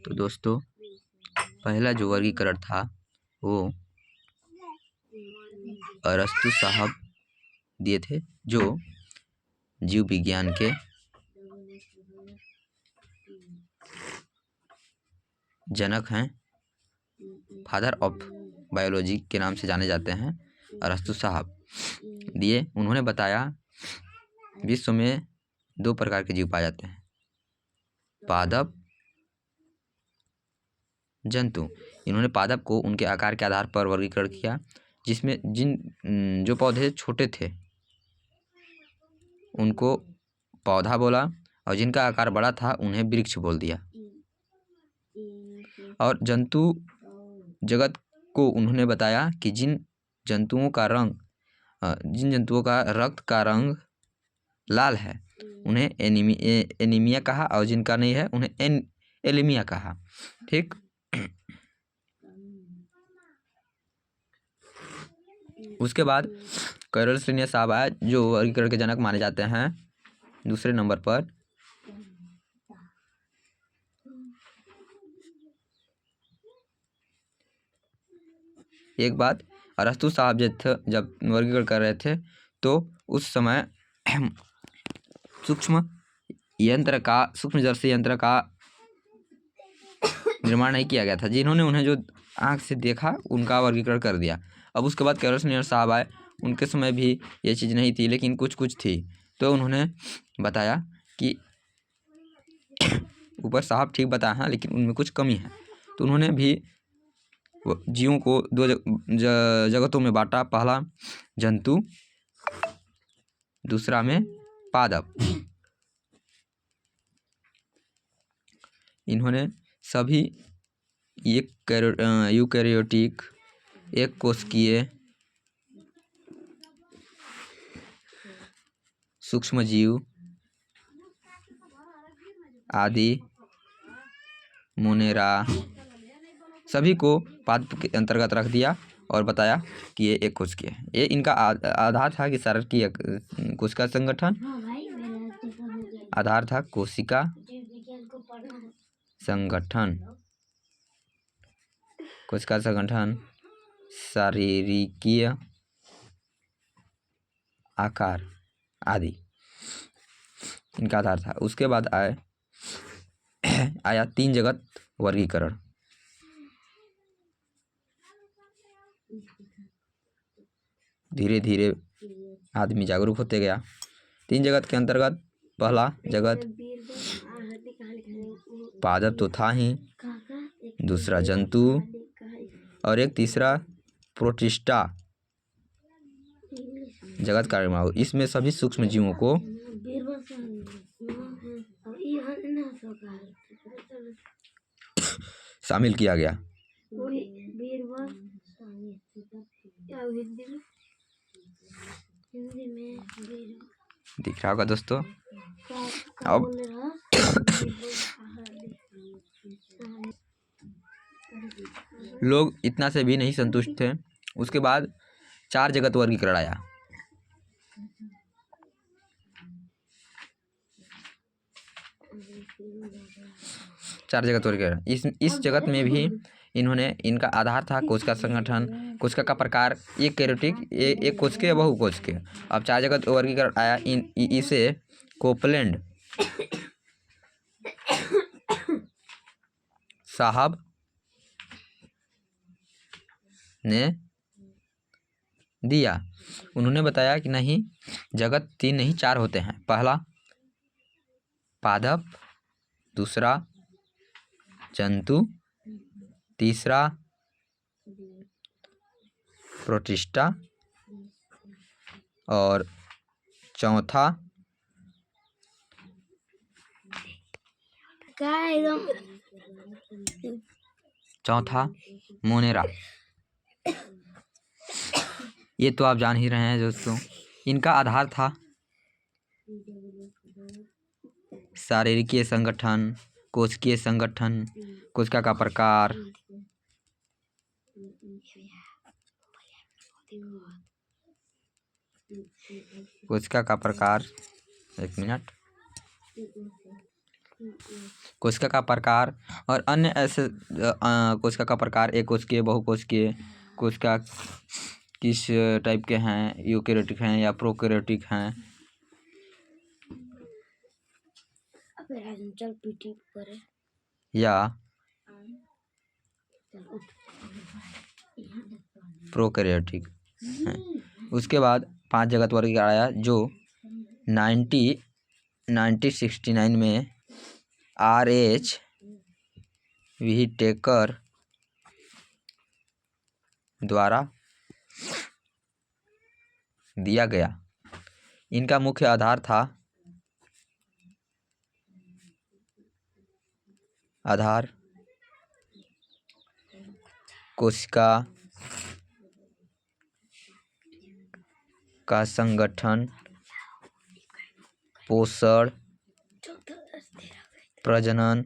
तो दोस्तों, पहला जो वर्गीकरण था वो अरस्तु साहब दिए थे, जो जीव विज्ञान के जनक हैं, फादर ऑफ बायोलॉजी के नाम से जाने जाते हैं। अरस्तु साहब दिए। उन्होंने बताया विश्व में 2 प्रकार के जीव पाए जाते हैं, पादप, जंतु। इन्होंने पादप को उनके आकार के आधार पर वर्गीकरण किया, जिसमें जो पौधे छोटे थे उनको पौधा बोला, और जिनका आकार बड़ा था उन्हें वृक्ष बोल दिया। और जंतु जगत को उन्होंने बताया कि जिन जंतुओं का रक्त का रंग लाल है उन्हें एनीमिया कहा, और जिनका नहीं है उन्हें एलीमिया कहा। ठीक। उसके बाद कैरल लिन्नियस साहब आए, जो वर्गीकरण के जनक माने जाते हैं। दूसरे नंबर पर एक बात, अरस्तु साहब जब वर्गीकरण कर रहे थे तो उस समय सूक्ष्म दर्शी यंत्र का निर्माण नहीं किया गया था। जिन्होंने उन्हें जो आँख से देखा उनका वर्गीकरण कर दिया। अब उसके बाद कैरल लिन्नियस साहब आए, उनके समय भी ये चीज़ नहीं थी, लेकिन कुछ कुछ थी। तो उन्होंने बताया कि ऊपर साहब ठीक बताया है, लेकिन उनमें कुछ कमी है। तो उन्होंने भी जीवों को 2 जगतों में बांटा, पहला जंतु, दूसरा में पादप। इन्होंने सभी एक यूकैरियोटिक, एक कोशिकीय, सूक्ष्म जीव आदि, मोनेरा, सभी को पादप के अंतर्गत रख दिया और बताया कि ये एक कोशिकीय है। ये इनका आधार था कि शारीरिक कोशिका संगठन, आधार था कोशिका संगठन, कोशिका संगठन, शारीरिकीय आकार आदि इनका आधार था। उसके बाद आया 3 जगत वर्गीकरण। धीरे धीरे आदमी जागरूक होते गया। 3 जगत के अंतर्गत पहला जगत पादप तो था ही, दूसरा जंतु, और एक तीसरा प्रोटिस्टा जगत का निर्माण। इसमें सभी सूक्ष्म जीवों को शामिल किया गया। दिख रहा होगा दोस्तों। अब लोग इतना से भी नहीं संतुष्ट थे। उसके बाद 4 जगत वर्गीकरण आया। इस जगत में भी इनका आधार था कोशिका संगठन, कोशिका का प्रकार, एक कैरोटिक, एक कोशिकीय, बहुकोशिकीय। अब 4 जगत वर्गीकरण आया। इसे कोपलैंड साहब ने दिया। उन्होंने बताया कि नहीं, जगत 3 नहीं 4 होते हैं। पहला पादप, दूसरा जंतु, तीसरा प्रोटिस्टा, और चौथा मोनेरा। ये तो आप जान ही रहे हैं दोस्तों। इनका आधार था शारीरिकीय संगठन, कोशिकीय संगठन, कोशिका का प्रकार, कोशिका का प्रकार और अन्य ऐसे कोशिका का प्रकार, एक कोशिकीय, बहुकोशिकीय कोशिका किस टाइप के हैं, यूकेरियोटिक हैं या प्रोकैरियोटिक हैं। या प्रोकैरियोटिक हैं। उसके बाद 5 जगत वर्ग आया जो 1969 में RH व्हिटेकर द्वारा दिया गया। इनका मुख्य आधार था कोशिका का संगठन, पोषण, प्रजनन,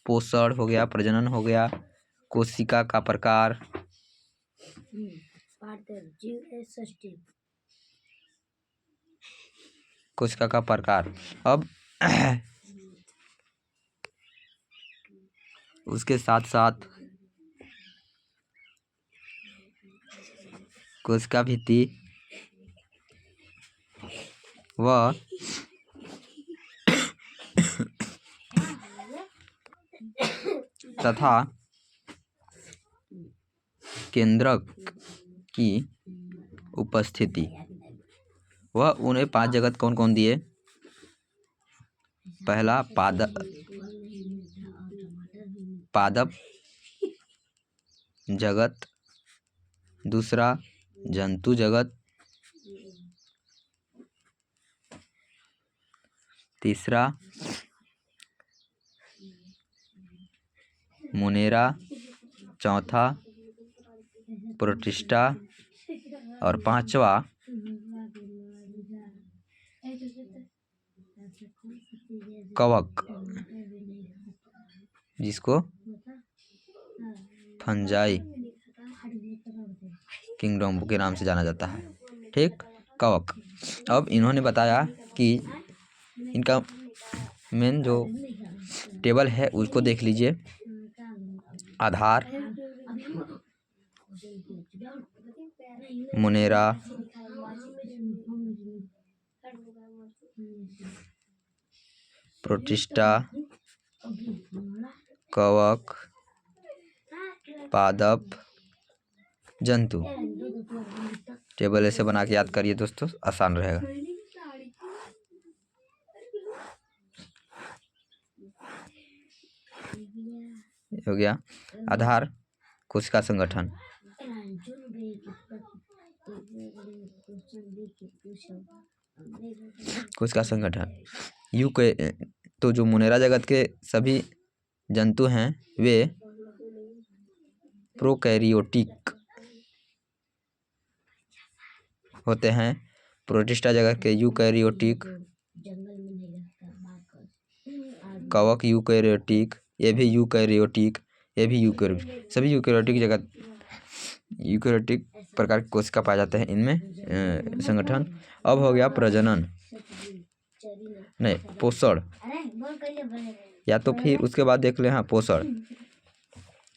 पोषण हो गया, प्रजनन हो गया, कोशिका का प्रकार, कोशिका का प्रकार। अब उसके साथ साथ कोशिका भित्ति व तथा केंद्रक की उपस्थिति। वह उन्हें 5 जगत कौन कौन दिए? पहला पादप जगत, दूसरा जंतु जगत, तीसरा मोनेरा, चौथा प्रोटिस्टा और पांचवा कवक, जिसको फंजाई किंगडम के नाम से जाना जाता है। ठीक, कवक। अब इन्होंने बताया कि इनका मेन जो टेबल है उसको देख लीजिए। आधार, मोनेरा, प्रोटिस्टा, कवक, पादप, जंतु। टेबल ऐसे बना के याद करिए दोस्तों, आसान रहेगा। हो गया आधार, कोशिका संगठन, कोशिका संगठन तो जो मुनेरा जगत के सभी जंतु हैं वे प्रोकैरियोटिक होते हैं। प्रोटिस्टा जगत के यूकैरियोटिक, कवक यूकैरियोटिक, ये भी यूकैरियोटिक, ये भी यूकैरियोटिक, सभी यूकैरियोटिक प्रकार के कोशिका पाए जाते हैं इनमें संगठन। अब हो गया प्रजनन, नहीं पोषण, या तो फिर उसके बाद देख ले। हाँ, पोषण।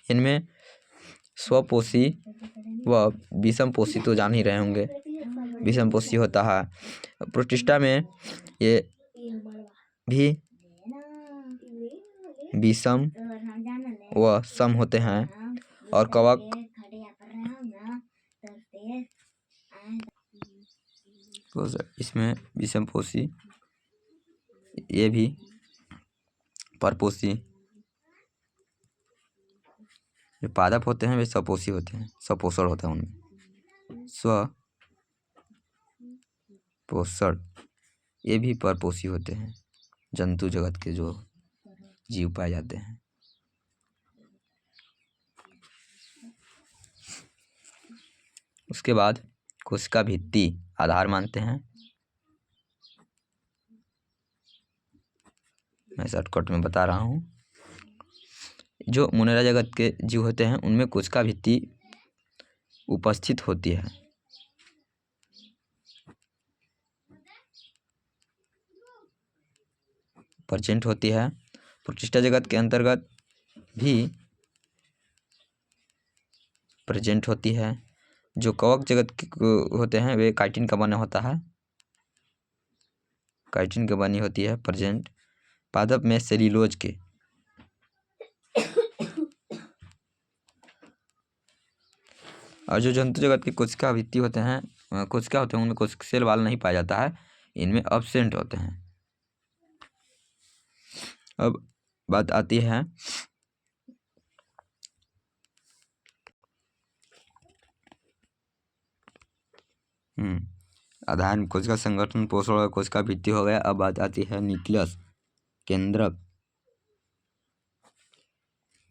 इनमें स्वपोषी व विषमपोषी तो जान ही रहे होंगे। विषमपोषी होता है प्रोटिस्टा में, ये भी विषम व सम होते हैं। और कवक इसमें विषमपोषी, ये भी परपोषी। जो पादप होते हैं वे स्वपोषी होते हैं, स्वपोषण होता है उनमें। स्वपोषण, ये भी परपोषी होते हैं, जंतु जगत के जो जीव पाए जाते हैं। उसके बाद कोशिका भित्ति आधार मानते हैं। मैं शॉर्टकट में बता रहा हूँ। जो मुनेरा जगत के जीव होते हैं उनमें कोशिका भित्ति उपस्थित होती है। प्रेजेंट होती है। प्रोटिस्टा जगत के अंतर्गत भी प्रेजेंट होती है। जो कवक जगत के होते हैं वे काइटिन का बना होता है, काइटिन की बनी होती है प्रेजेंट। पादप में सेल्यूलोज के, और जो जंतु जगत के कोशिका भित्ति होते हैं, कोशिका होते हैं, उनमें कोशिका सेल वाल नहीं पाया जाता है, इनमें एब्सेंट होते हैं। अब बात आती है अध्ययन कोशिका संगठन, पोषण और कोशिका भित्ति हो गया। अब बात आती है न्यूक्लियस, केंद्रक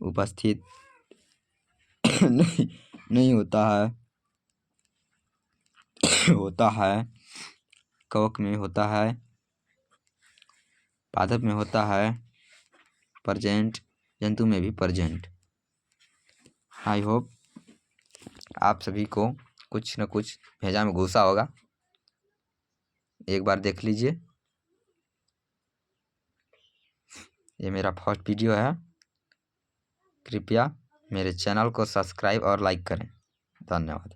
उपस्थित नहीं होता है, होता है कवक में होता है, पादप में होता है प्रेजेंट, जंतु में भी प्रेजेंट। आई होप आप सभी को कुछ न कुछ भेजा में घुसा होगा, एक बार देख लीजिए। ये मेरा फर्स्ट वीडियो है, कृपया मेरे चैनल को सब्सक्राइब और लाइक करें। धन्यवाद।